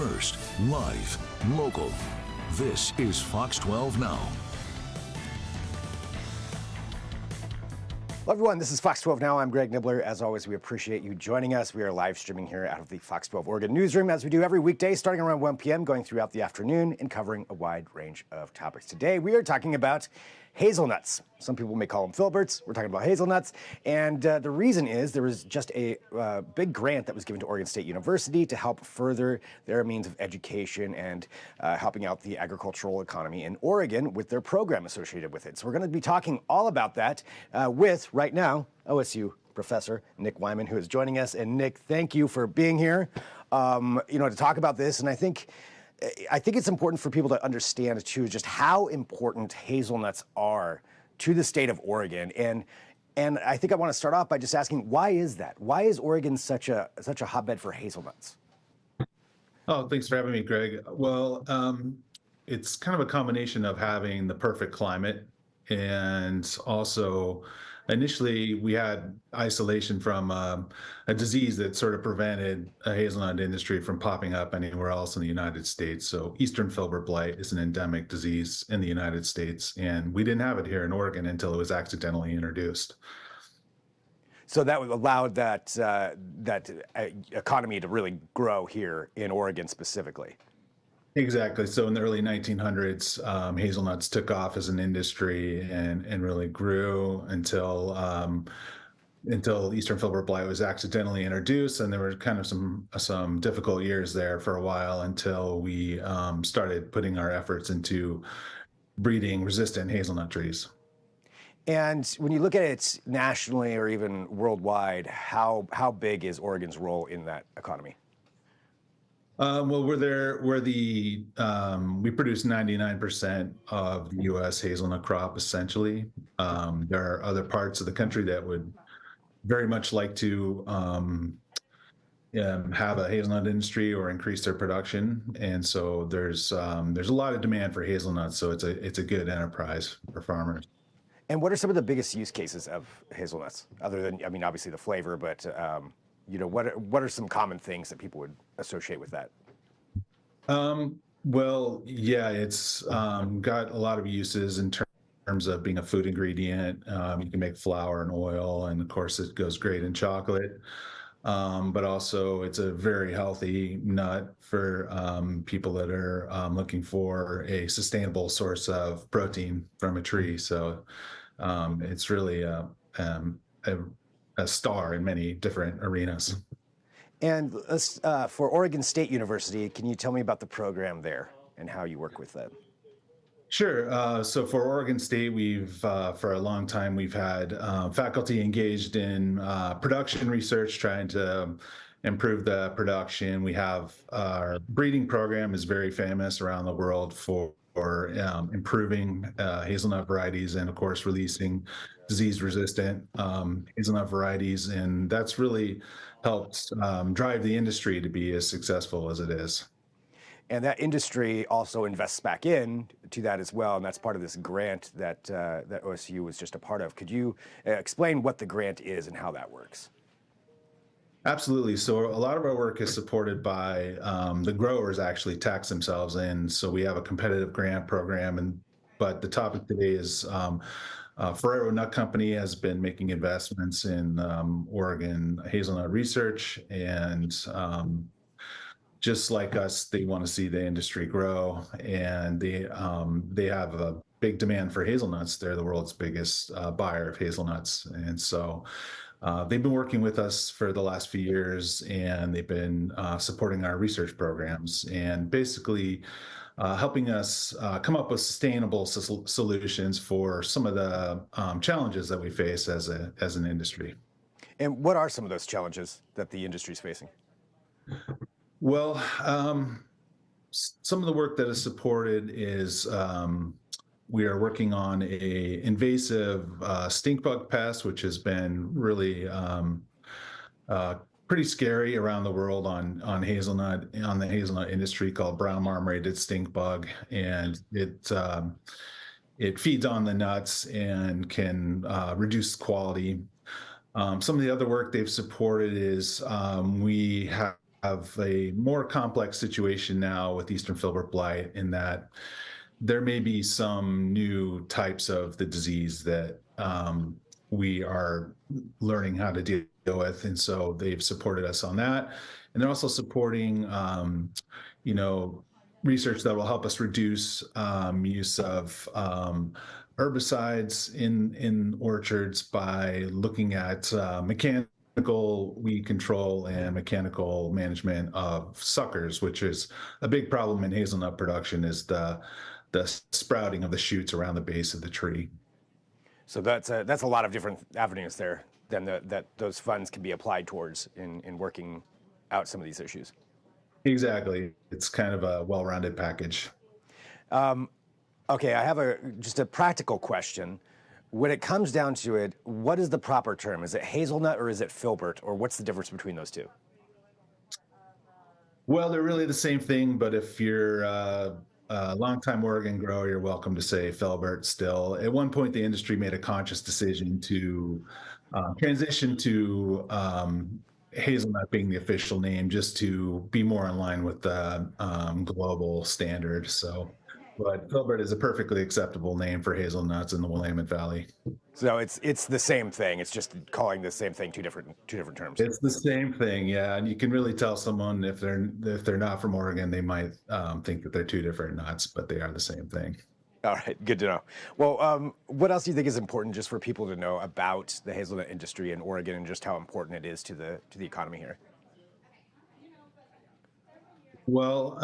first, live, local. This is Fox 12 Now. Hello, everyone. This is Fox 12 Now. I'm Greg Nibbler. As always, we appreciate you joining us. We are live streaming here out of the Fox 12 Oregon newsroom, as we do every weekday, starting around 1 p.m., going throughout the afternoon and covering a wide range of topics. Today, we are talking about hazelnuts. Some people may call them Filberts. We're talking about hazelnuts. And the reason is there was just a big grant that was given to Oregon State University to help further their means of education and helping out the agricultural economy in Oregon with their program associated with it. So we're going to be talking all about that with, right now, OSU professor Nik Wiman, who is joining us. And Nik, thank you for being here, to talk about this. And I think it's important for people to understand, too, just how important hazelnuts are to the state of Oregon. And I think I want to start off by just asking, why is that? Why is Oregon such a hotbed for hazelnuts? Oh, thanks for having me, Greg. Well, it's kind of a combination of having the perfect climate, and also initially we had isolation from a disease that sort of prevented a hazelnut industry from popping up anywhere else in the United States. So Eastern Filbert blight is an endemic disease in the United States, and we didn't have it here in Oregon until it was accidentally introduced. So that allowed that economy to really grow here in Oregon specifically. Exactly. So in the early 1900s, hazelnuts took off as an industry and really grew until Eastern Filbert blight was accidentally introduced, and there were kind of some difficult years there for a while until we started putting our efforts into breeding resistant hazelnut trees. And when you look at it nationally or even worldwide, how big is Oregon's role in that economy? Well, we produce 99% of the U.S. hazelnut crop, essentially. There are other parts of the country that would very much like to have a hazelnut industry or increase their production, and so there's a lot of demand for hazelnuts. So it's a good enterprise for farmers. And what are some of the biggest use cases of hazelnuts, other than, obviously the flavor, but what are some common things that people would associate with that? Well, yeah, it's got a lot of uses in terms of being a food ingredient. You can make flour and oil, and of course it goes great in chocolate. But also it's a very healthy nut for people that are looking for a sustainable source of protein from a tree. So it's really a star in many different arenas. And for Oregon State University, can you tell me about the program there and how you work with that? Sure. So for Oregon State, for a long time, we've had faculty engaged in production research, trying to improve the production. We have our breeding program is very famous around the world for improving hazelnut varieties, and of course releasing disease-resistant hazelnut varieties, and that's really helped drive the industry to be as successful as it is. And that industry also invests back in to that as well, and that's part of this grant that OSU was just a part of. Could you explain what the grant is and how that works? Absolutely. So a lot of our work is supported by the growers actually tax themselves in. So we have a competitive grant program, but the topic today is Ferrero Nut Company has been making investments in Oregon hazelnut research, and just like us, they want to see the industry grow, and they have a big demand for hazelnuts. They're the world's biggest buyer of hazelnuts, and so they've been working with us for the last few years, and they've been supporting our research programs and basically helping us come up with sustainable solutions for some of the challenges that we face as an industry. And what are some of those challenges that the industry is facing? Well, some of the work that is supported is we are working on a invasive stink bug pest, which has been really pretty scary around the world on the hazelnut industry, called brown marmorated stink bug, and it feeds on the nuts and can reduce quality. Some of the other work they've supported is we have a more complex situation now with Eastern Filbert blight in that there may be some new types of the disease that we are learning how to deal with. And so they've supported us on that. And they're also supporting, you know, research that will help us reduce use of herbicides in orchards by looking at mechanical weed control and mechanical management of suckers, which is a big problem in hazelnut production, is the sprouting of the shoots around the base of the tree. So that's a lot of different avenues there then that those funds can be applied towards in working out some of these issues. Exactly. It's kind of a well-rounded package. Okay, I have just a practical question. When it comes down to it, what is the proper term? Is it hazelnut or is it filbert, or what's the difference between those two? Well, they're really the same thing, but if you're a longtime Oregon grower, you're welcome to say Filbert still. At one point, the industry made a conscious decision to transition to hazelnut being the official name, just to be more in line with the global standard. So, but Filbert is a perfectly acceptable name for hazelnuts in the Willamette Valley. So it's the same thing. It's just calling the same thing two different terms. It's the same thing, yeah. And you can really tell someone if they're not from Oregon, they might think that they're two different nuts, but they are the same thing. All right, good to know. Well, what else do you think is important just for people to know about the hazelnut industry in Oregon and just how important it is to the economy here? Well,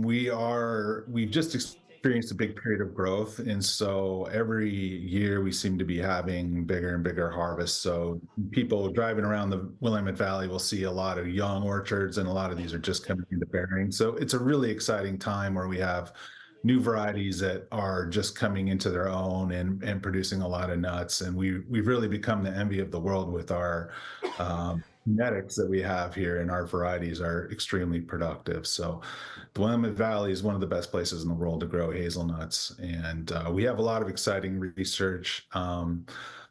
we've just experienced a big period of growth, and so every year we seem to be having bigger and bigger harvests. So people driving around the Willamette Valley will see a lot of young orchards, and a lot of these are just coming into bearing. So it's a really exciting time where we have new varieties that are just coming into their own and producing a lot of nuts. And we've really become the envy of the world with our genetics that we have here, and our varieties are extremely productive. So the Willamette Valley is one of the best places in the world to grow hazelnuts. And we have a lot of exciting research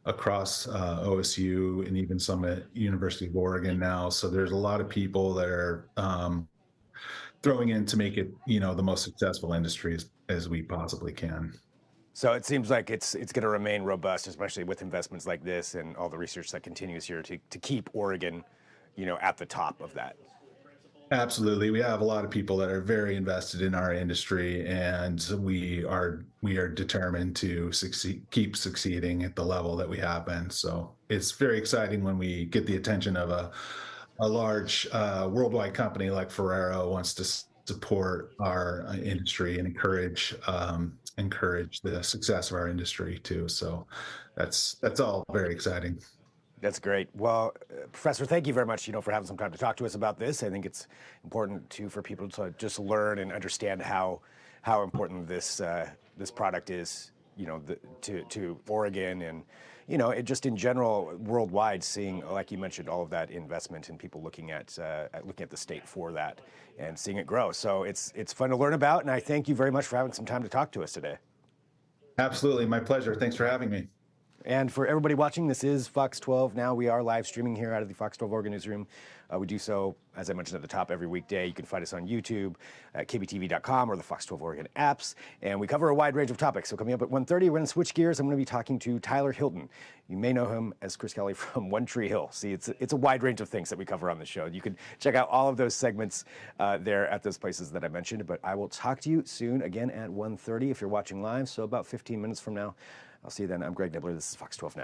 across OSU and even some at University of Oregon now. So there's a lot of people that are throwing in to make it, the most successful industry as we possibly can. So it seems like it's going to remain robust, especially with investments like this and all the research that continues here to keep Oregon, at the top of that. Absolutely. We have a lot of people that are very invested in our industry, and we are determined to keep succeeding at the level that we have been. So it's very exciting when we get the attention of a large worldwide company like Ferrero wants to support our industry and encourage the success of our industry too. So that's all very exciting. That's great. Well, Professor, thank you very much, for having some time to talk to us about this. I think it's important too for people to just learn and understand how important this product is, to Oregon and, it just in general worldwide, seeing, like you mentioned, all of that investment and people looking at the state for that and seeing it grow. So it's fun to learn about, and I thank you very much for having some time to talk to us today. Absolutely, my pleasure. Thanks for having me. And for everybody watching, this is Fox 12 now. We are live streaming here out of the Fox 12 Oregon newsroom. We do so, as I mentioned at the top, every weekday. You can find us on YouTube at kptv.com or the Fox 12 Oregon apps. And we cover a wide range of topics. So coming up at 1:30, we're going to switch gears. I'm going to be talking to Tyler Hilton. You may know him as Chris Kelly from One Tree Hill. See, it's a wide range of things that we cover on the show. You can check out all of those segments there at those places that I mentioned. But I will talk to you soon again at 1:30 if you're watching live. So about 15 minutes from now. I'll see you then. I'm Greg Nibbler. This is Fox 12 Now.